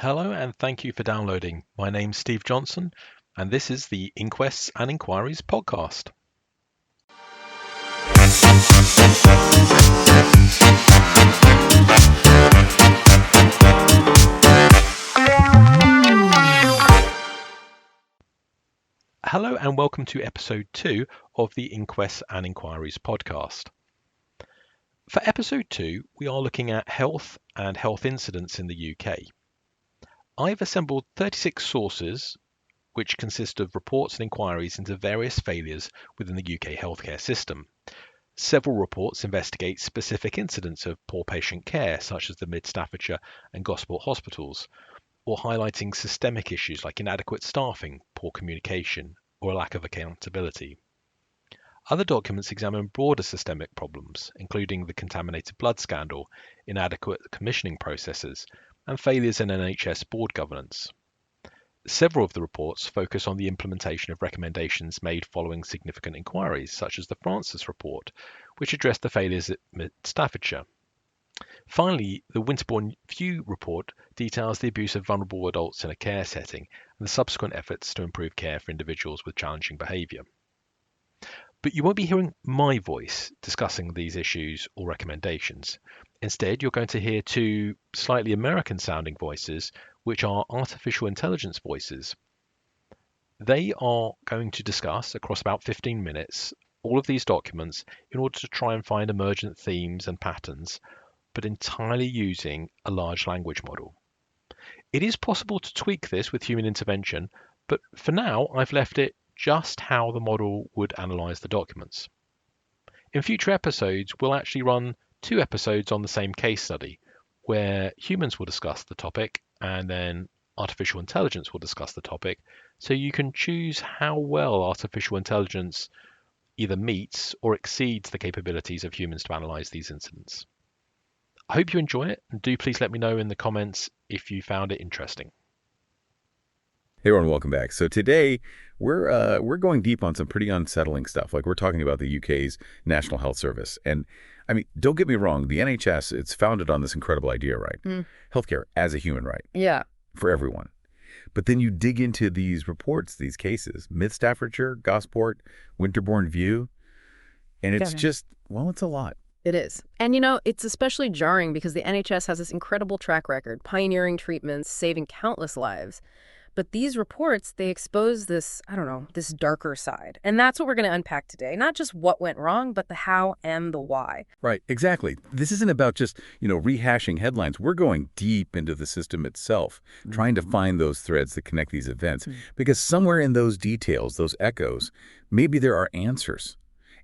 Hello and thank you for downloading. My name's Steve Johnson, and this is the Inquests and Inquiries podcast. Hello and welcome to episode 2 of the Inquests and Inquiries podcast. For episode 2, we are looking at health and health incidents in the UK. I've assembled 36 sources which consist of reports and inquiries into various failures within the UK healthcare system. Several reports investigate specific incidents of poor patient care, such as the Mid Staffordshire and Gosport hospitals, or highlighting systemic issues like inadequate staffing, poor communication, or a lack of accountability. Other documents examine broader systemic problems, including the contaminated blood scandal, inadequate commissioning processes, and failures in NHS board governance. Several of the reports focus on the implementation of recommendations made following significant inquiries, such as the Francis report, which addressed the failures at Mid Staffordshire. Finally, the Winterbourne View report details the abuse of vulnerable adults in a care setting and the subsequent efforts to improve care for individuals with challenging behaviour. But you won't be hearing my voice discussing these issues or recommendations. Instead, you're going to hear two slightly American-sounding voices, which are artificial intelligence voices. They are going to discuss, across about 15 minutes, all of these documents in order to try and find emergent themes and patterns, but entirely using a large language model. It is possible to tweak this with human intervention, but for now, I've left it just how the model would analyze the documents. In future episodes, we'll actually run 2 episodes on the same case study, where humans will discuss the topic and then artificial intelligence will discuss the topic, so you can choose how well artificial intelligence either meets or exceeds the capabilities of humans to analyze these incidents. I hope you enjoy it, and do please let me know in the comments if you found it interesting. Hey everyone, welcome back. So today we're going deep on some pretty unsettling stuff. Like we're talking about the UK's National Health Service. And I mean, don't get me wrong, the NHS, it's founded on this incredible idea, right? Healthcare as a human right. Yeah. For everyone. But then you dig into these reports, these cases, Mid Staffordshire, Gosport, Winterbourne View, and it's just, well, it's a lot. It is. And it's especially jarring because the NHS has this incredible track record, pioneering treatments, saving countless lives. But these reports, they expose this, this darker side. And that's what we're going to unpack today. Not just what went wrong, but the how and the why. Right, exactly. This isn't about just, rehashing headlines. We're going deep into the system itself, trying to find those threads that connect these events. Because somewhere in those details, those echoes, maybe there are answers.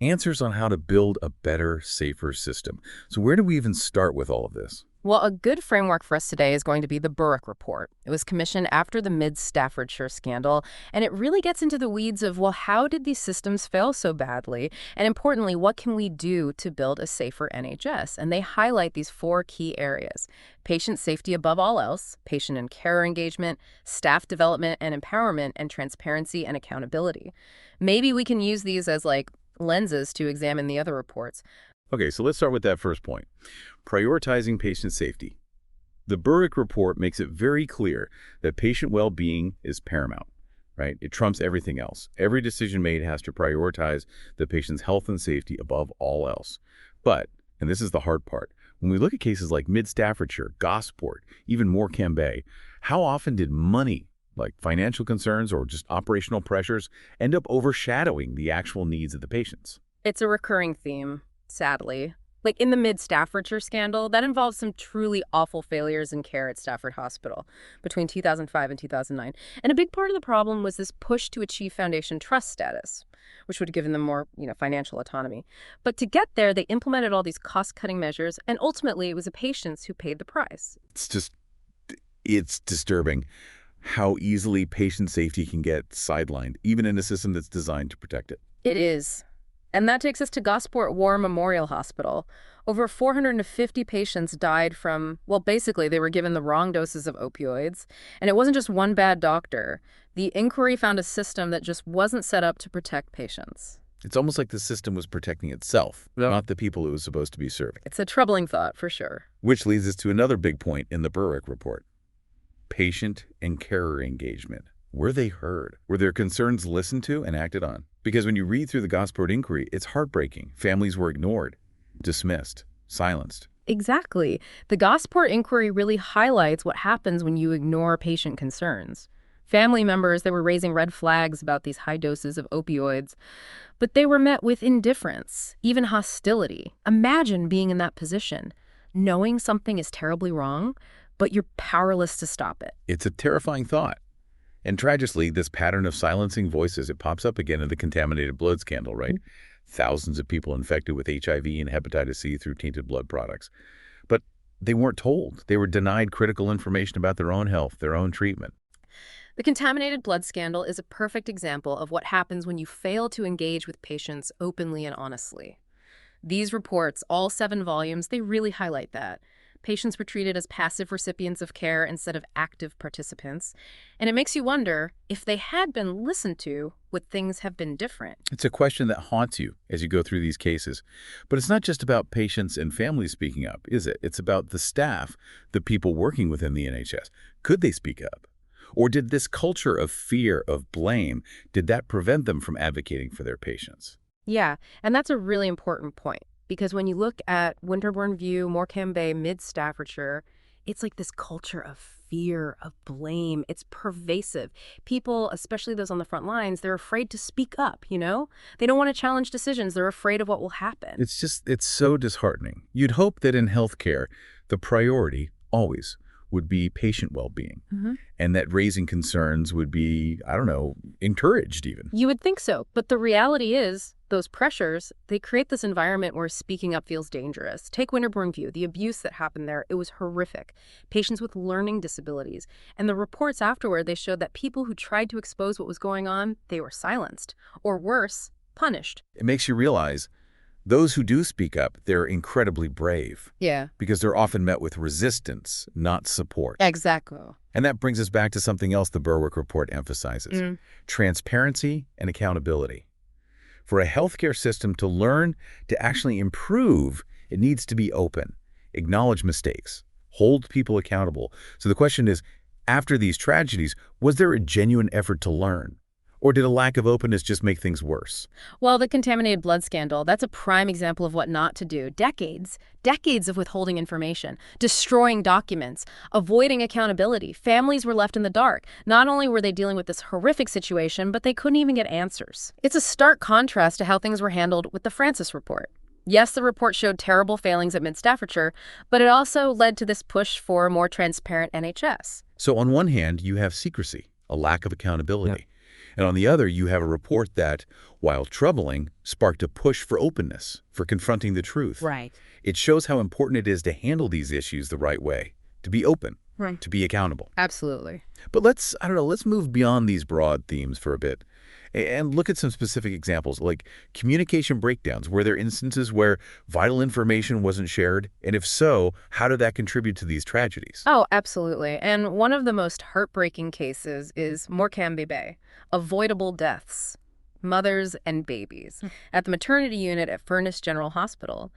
Answers on how to build a better, safer system. So where do we even start with all of this? Well, a good framework for us today is going to be the Burrick Report. It was commissioned after the Mid Staffordshire scandal, and it really gets into the weeds of, well, how did these systems fail so badly? And importantly, what can we do to build a safer NHS? And they highlight these 4 key areas: patient safety above all else, patient and carer engagement, staff development and empowerment, and transparency and accountability. Maybe we can use these as lenses to examine the other reports. Okay, so let's start with that first point. Prioritizing patient safety. The Burrick Report makes it very clear that patient well-being is paramount, right? It trumps everything else. Every decision made has to prioritize the patient's health and safety above all else. But, and this is the hard part, when we look at cases like Mid Staffordshire, Gosport, even Morecombe Bay, how often did money, like financial concerns or just operational pressures, end up overshadowing the actual needs of the patients? It's a recurring theme, sadly. Like in the Mid Staffordshire scandal, that involves some truly awful failures in care at Stafford Hospital between 2005 and 2009. And a big part of the problem was this push to achieve Foundation Trust status, which would have given them more, financial autonomy. But to get there, they implemented all these cost-cutting measures, and ultimately it was the patients who paid the price. It's disturbing how easily patient safety can get sidelined, even in a system that's designed to protect it. It is. And that takes us to Gosport War Memorial Hospital. Over 450 patients died from, well, basically they were given the wrong doses of opioids. And it wasn't just one bad doctor. The inquiry found a system that just wasn't set up to protect patients. It's almost like the system was protecting itself, not the people it was supposed to be serving. It's a troubling thought, for sure. Which leads us to another big point in the Burrick Report. patient and carer engagement. Were they heard? Were their concerns listened to and acted on? Because when you read through the Gosport Inquiry, it's heartbreaking. Families were ignored, dismissed, silenced. Exactly. The Gosport Inquiry really highlights what happens when you ignore patient concerns. Family members, they were raising red flags about these high doses of opioids, but they were met with indifference, even hostility. Imagine being in that position, knowing something is terribly wrong, but you're powerless to stop it. It's a terrifying thought. And tragically, this pattern of silencing voices, it pops up again in the contaminated blood scandal, right? Thousands of people infected with HIV and hepatitis C through tainted blood products. But they weren't told. They were denied critical information about their own health, their own treatment. The contaminated blood scandal is a perfect example of what happens when you fail to engage with patients openly and honestly. These reports, all 7 volumes, they really highlight that. Patients were treated as passive recipients of care instead of active participants. And it makes you wonder, if they had been listened to, would things have been different? It's a question that haunts you as you go through these cases. But it's not just about patients and families speaking up, is it? It's about the staff, the people working within the NHS. Could they speak up? Or did this culture of fear, of blame, did that prevent them from advocating for their patients? Yeah, and that's a really important point. Because when you look at Winterbourne View, Morecombe Bay, mid-Staffordshire, it's like this culture of fear, of blame. It's pervasive. People, especially those on the front lines, they're afraid to speak up, you know? They don't want to challenge decisions. They're afraid of what will happen. It's so disheartening. You'd hope that in healthcare, the priority always would be patient well-being, and that raising concerns would be, I don't know, encouraged even. You would think so, but the reality is those pressures, they create this environment where speaking up feels dangerous. Take Winterbourne View, the abuse that happened there, it was horrific. Patients with learning disabilities. And the reports afterward, they showed that people who tried to expose what was going on, they were silenced, or worse, punished. It makes you realize those who do speak up, they're incredibly brave. Yeah. Because they're often met with resistance, not support. Exactly. And that brings us back to something else the Berwick report emphasizes, transparency and accountability. For a healthcare system to learn to actually improve, it needs to be open, acknowledge mistakes, hold people accountable. So the question is, after these tragedies, was there a genuine effort to learn? Or did a lack of openness just make things worse? Well, the contaminated blood scandal, that's a prime example of what not to do. Decades of withholding information, destroying documents, avoiding accountability. Families were left in the dark. Not only were they dealing with this horrific situation, but they couldn't even get answers. It's a stark contrast to how things were handled with the Francis report. Yes, the report showed terrible failings at Mid-Staffordshire, but it also led to this push for a more transparent NHS. So on one hand, you have secrecy, a lack of accountability. And on the other, you have a report that, while troubling, sparked a push for openness, for confronting the truth. Right. It shows how important it is to handle these issues the right way, to be open, to be accountable. Absolutely. But let's move beyond these broad themes for a bit and look at some specific examples, like communication breakdowns. Were there instances where vital information wasn't shared? And if so, how did that contribute to these tragedies? Oh, absolutely. And one of the most heartbreaking cases is Morecombe Bay, avoidable deaths, mothers and babies, at the maternity unit at Furness General Hospital.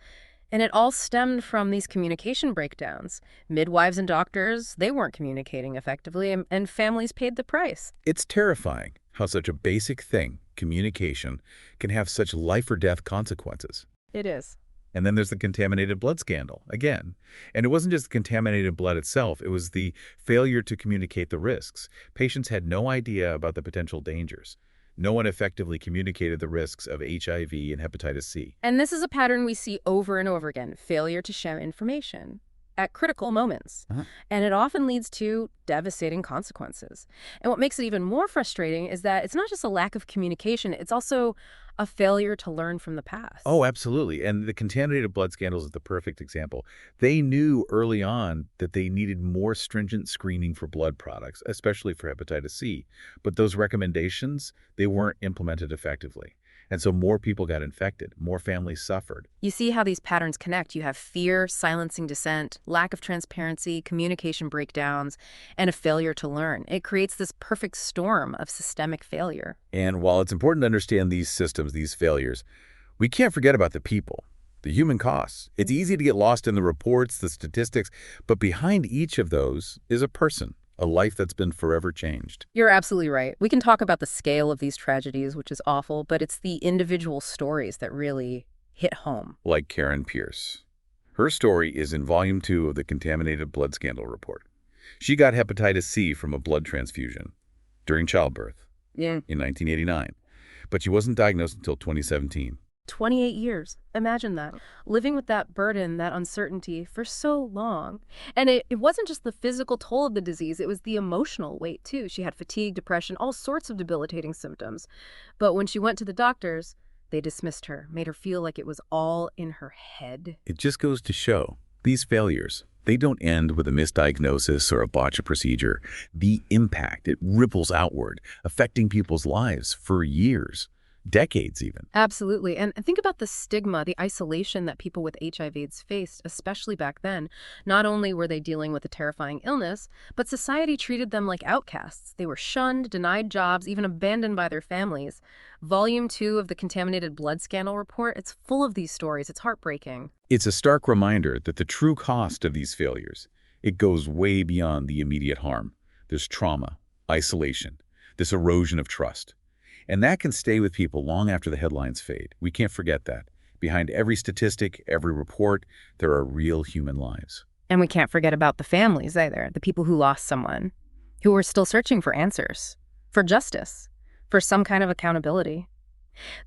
And it all stemmed from these communication breakdowns. Midwives and doctors, they weren't communicating effectively, and families paid the price. It's terrifying how such a basic thing, communication, can have such life or death consequences. It is. And then there's the contaminated blood scandal, again. And it wasn't just the contaminated blood itself, it was the failure to communicate the risks. Patients had no idea about the potential dangers. No one effectively communicated the risks of HIV and hepatitis C. And this is a pattern we see over and over again, failure to share information at critical moments. And it often leads to devastating consequences. And what makes it even more frustrating is that it's not just a lack of communication, it's also a failure to learn from the past. Oh, absolutely. And the contaminated blood scandals is the perfect example. They knew early on that they needed more stringent screening for blood products, especially for hepatitis C. But those recommendations, they weren't implemented effectively. And so more people got infected, more families suffered. You see how these patterns connect. You have fear, silencing dissent, lack of transparency, communication breakdowns, and a failure to learn. It creates this perfect storm of systemic failure. And while it's important to understand these systems, these failures, we can't forget about the people, the human costs. It's easy to get lost in the reports, the statistics, but behind each of those is a person, a life that's been forever changed. You're absolutely right. We can talk about the scale of these tragedies, which is awful, but it's the individual stories that really hit home. Like Karen Pierce. Her story is in Volume 2 of the Contaminated Blood Scandal Report. She got hepatitis C from a blood transfusion during childbirth in 1989, but she wasn't diagnosed until 2017. 28 years. Imagine that. Living with that burden, that uncertainty for so long. And it wasn't just the physical toll of the disease, it was the emotional weight too. She had fatigue, depression, all sorts of debilitating symptoms. But when she went to the doctors, they dismissed her, made her feel like it was all in her head. It just goes to show, these failures, they don't end with a misdiagnosis or a botched procedure. The impact, it ripples outward, affecting people's lives for years. Decades even. Absolutely. And think about the stigma, the isolation that people with HIV/AIDS faced, especially back then. Not only were they dealing with a terrifying illness, but society treated them like outcasts. They were shunned, denied jobs, even abandoned by their families. Volume 2 of the Contaminated Blood Scandal Report, it's full of these stories. It's heartbreaking. It's a stark reminder that the true cost of these failures, it goes way beyond the immediate harm. There's trauma, isolation, this erosion of trust. And that can stay with people long after the headlines fade. We can't forget that. Behind every statistic, every report, there are real human lives. And we can't forget about the families either, the people who lost someone, who are still searching for answers, for justice, for some kind of accountability.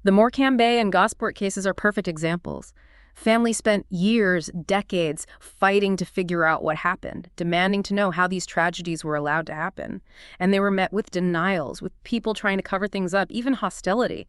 The Morecombe Bay and Gosport cases are perfect examples. Families spent years, decades, fighting to figure out what happened, demanding to know how these tragedies were allowed to happen. And they were met with denials, with people trying to cover things up, even hostility,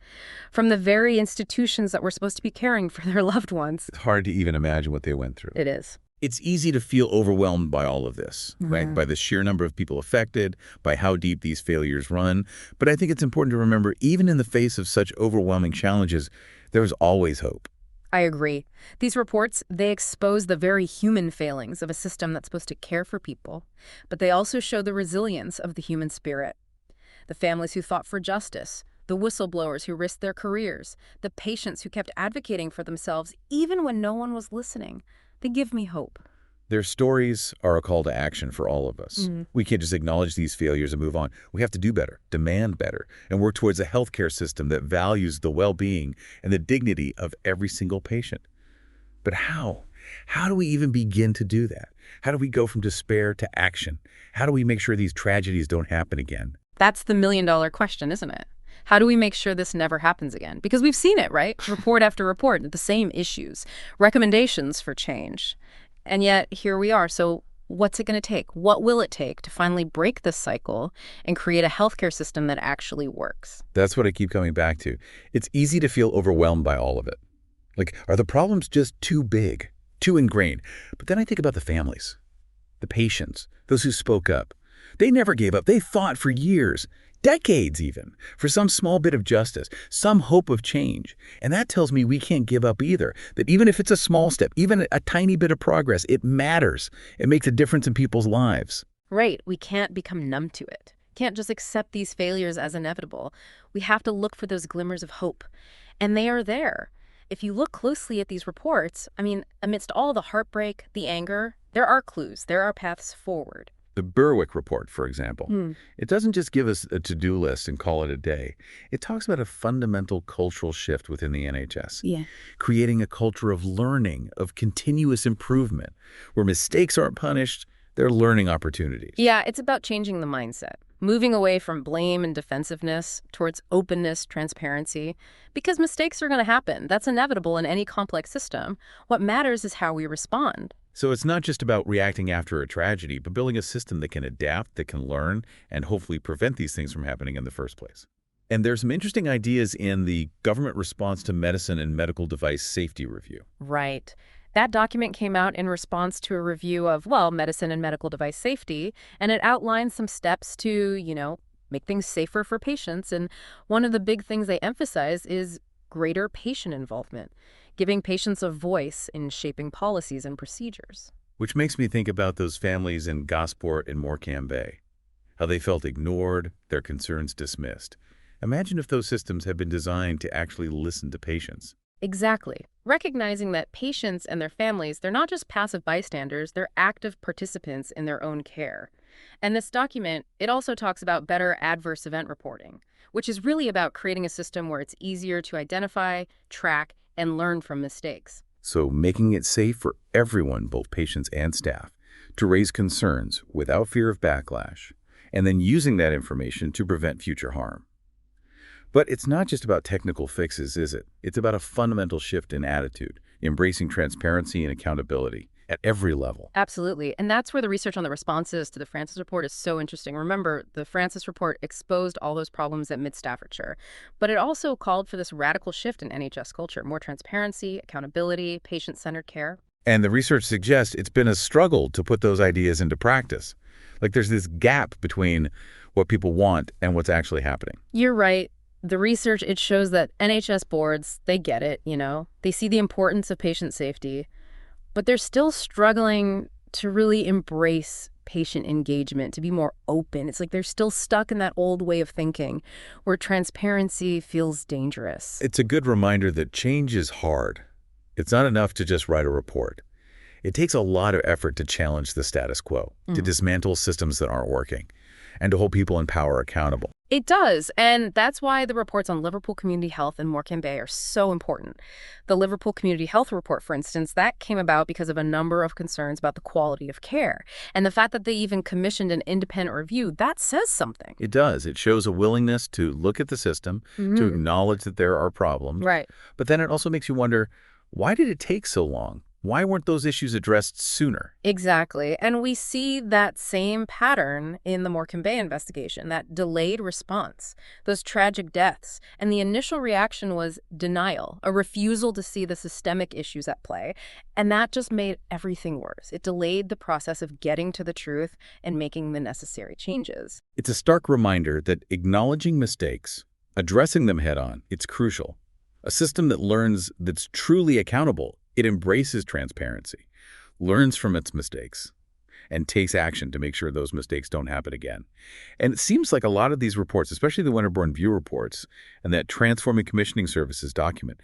from the very institutions that were supposed to be caring for their loved ones. It's hard to even imagine what they went through. It is. It's easy to feel overwhelmed by all of this, right? By the sheer number of people affected, by how deep these failures run. But I think it's important to remember, even in the face of such overwhelming challenges, there's always hope. I agree. These reports, they expose the very human failings of a system that's supposed to care for people, but they also show the resilience of the human spirit. The families who fought for justice, the whistleblowers who risked their careers, the patients who kept advocating for themselves even when no one was listening. They give me hope. Their stories are a call to action for all of us. We can't just acknowledge these failures and move on. We have to do better, demand better, and work towards a healthcare system that values the well-being and the dignity of every single patient. But how? How do we even begin to do that? How do we go from despair to action? How do we make sure these tragedies don't happen again? That's the million-dollar question, isn't it? How do we make sure this never happens again? Because we've seen it, right? Report after report, the same issues, recommendations for change. And yet, here we are. So what's it going to take? What will it take to finally break this cycle and create a healthcare system that actually works? That's what I keep coming back to. It's easy to feel overwhelmed by all of it. Like, are the problems just too big, too ingrained? But then I think about the families, the patients, those who spoke up. They never gave up. They fought for years, decades even, for some small bit of justice, some hope of change. And that tells me we can't give up either, that even if it's a small step, even a tiny bit of progress, it matters. It makes a difference in people's lives. Right. We can't become numb to it. Can't just accept these failures as inevitable. We have to look for those glimmers of hope. And they are there. If you look closely at these reports, amidst all the heartbreak, the anger, there are clues. There are paths forward. The Berwick report, for example, it doesn't just give us a to-do list and call it a day. It talks about a fundamental cultural shift within the NHS, creating a culture of learning, of continuous improvement, where mistakes aren't punished, they're learning opportunities. Yeah, it's about changing the mindset, moving away from blame and defensiveness towards openness, transparency, because mistakes are going to happen. That's inevitable in any complex system. What matters is how we respond. So it's not just about reacting after a tragedy, but building a system that can adapt, that can learn, and hopefully prevent these things from happening in the first place. And there's some interesting ideas in the Government Response to Medicine and Medical Device Safety Review. Right. That document came out in response to a review of, medicine and medical device safety, and it outlines some steps to, make things safer for patients. And one of the big things they emphasize is greater patient involvement, giving patients a voice in shaping policies and procedures. Which makes me think about those families in Gosport and Morecombe Bay, how they felt ignored, their concerns dismissed. Imagine if those systems had been designed to actually listen to patients. Exactly. Recognizing that patients and their families, they're not just passive bystanders, they're active participants in their own care. And this document, it also talks about better adverse event reporting, which is really about creating a system where it's easier to identify, track, and learn from mistakes. So making it safe for everyone, both patients and staff, to raise concerns without fear of backlash, and then using that information to prevent future harm. But it's not just about technical fixes, is it? It's about a fundamental shift in attitude, embracing transparency and accountability at every level. Absolutely. And that's where the research on the responses to the Francis report is so interesting. Remember, the Francis report exposed all those problems at Mid-Staffordshire, but it also called for this radical shift in NHS culture, more transparency, accountability, patient-centered care. And the research suggests it's been a struggle to put those ideas into practice. Like there's this gap between what people want and what's actually happening. You're right. The research, it shows that NHS boards, they get it, They see the importance of patient safety, but they're still struggling to really embrace patient engagement, to be more open. It's like they're still stuck in that old way of thinking where transparency feels dangerous. It's a good reminder that change is hard. It's not enough to just write a report. It takes a lot of effort to challenge the status quo, to dismantle systems that aren't working, and to hold people in power accountable. It does, and that's why the reports on Liverpool Community Health and Morecombe Bay are so important. The Liverpool Community Health report, for instance, that came about because of a number of concerns about the quality of care. And the fact that they even commissioned an independent review, that says something. It does. It shows a willingness to look at the system, to acknowledge that there are problems. Right. But then it also makes you wonder, why did it take so long? Why weren't those issues addressed sooner? Exactly. And we see that same pattern in the Morecombe Bay investigation, that delayed response, those tragic deaths. And the initial reaction was denial, a refusal to see the systemic issues at play. And that just made everything worse. It delayed the process of getting to the truth and making the necessary changes. It's a stark reminder that acknowledging mistakes, addressing them head on, it's crucial. A system that learns, that's truly accountable, it embraces transparency, learns from its mistakes, and takes action to make sure those mistakes don't happen again. And it seems like a lot of these reports, especially the Winterbourne View reports and that Transforming Commissioning Services document,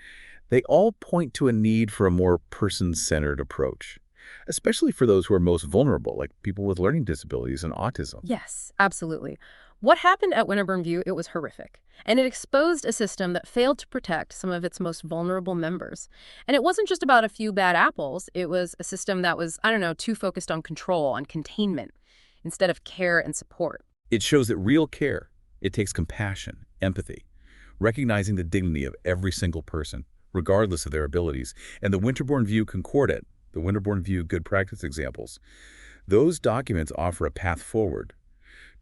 they all point to a need for a more person-centered approach, especially for those who are most vulnerable, like people with learning disabilities and autism. Yes, absolutely. What happened at Winterbourne View, it was horrific. And it exposed a system that failed to protect some of its most vulnerable members. And it wasn't just about a few bad apples. It was a system that was, too focused on control, on containment, instead of care and support. It shows that real care, it takes compassion, empathy, recognizing the dignity of every single person, regardless of their abilities. And the Winterbourne View Concordat, the Winterbourne View Good Practice Examples, those documents offer a path forward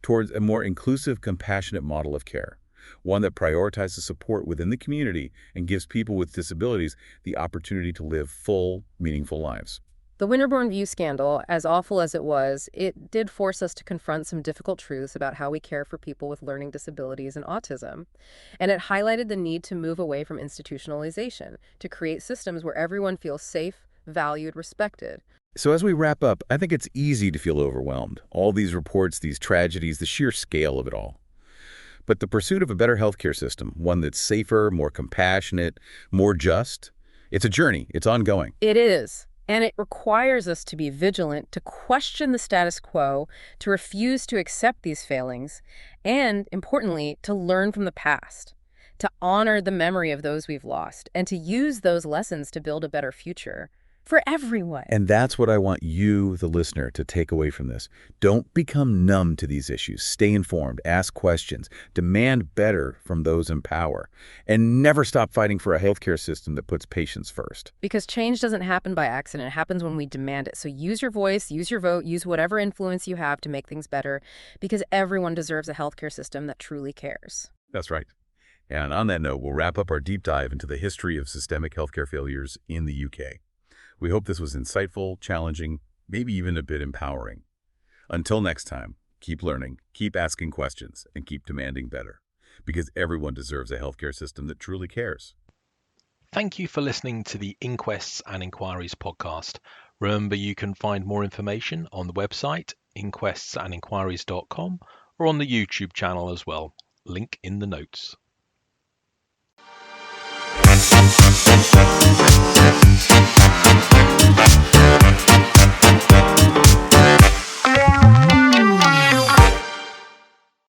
towards a more inclusive, compassionate model of care, one that prioritizes support within the community and gives people with disabilities the opportunity to live full, meaningful lives. The Winterbourne View scandal, as awful as it was, it did force us to confront some difficult truths about how we care for people with learning disabilities and autism. And it highlighted the need to move away from institutionalization, to create systems where everyone feels safe, valued, respected. So as we wrap up, I think it's easy to feel overwhelmed. All these reports, these tragedies, the sheer scale of it all. But the pursuit of a better healthcare system, one that's safer, more compassionate, more just, it's a journey. It's ongoing. It is. And it requires us to be vigilant, to question the status quo, to refuse to accept these failings, and, importantly, to learn from the past, to honor the memory of those we've lost, and to use those lessons to build a better future. For everyone. And that's what I want you, the listener, to take away from this. Don't become numb to these issues. Stay informed, ask questions, demand better from those in power, and never stop fighting for a healthcare system that puts patients first. Because change doesn't happen by accident. It happens when we demand it. So use your voice, use your vote, use whatever influence you have to make things better, because everyone deserves a healthcare system that truly cares. That's right. And on that note, we'll wrap up our deep dive into the history of systemic healthcare failures in the UK. We hope this was insightful, challenging, maybe even a bit empowering. Until next time, keep learning, keep asking questions, and keep demanding better, because everyone deserves a healthcare system that truly cares. Thank you for listening to the Inquests and Inquiries podcast. Remember, you can find more information on the website, inquestsandinquiries.com, or on the YouTube channel as well. Link in the notes.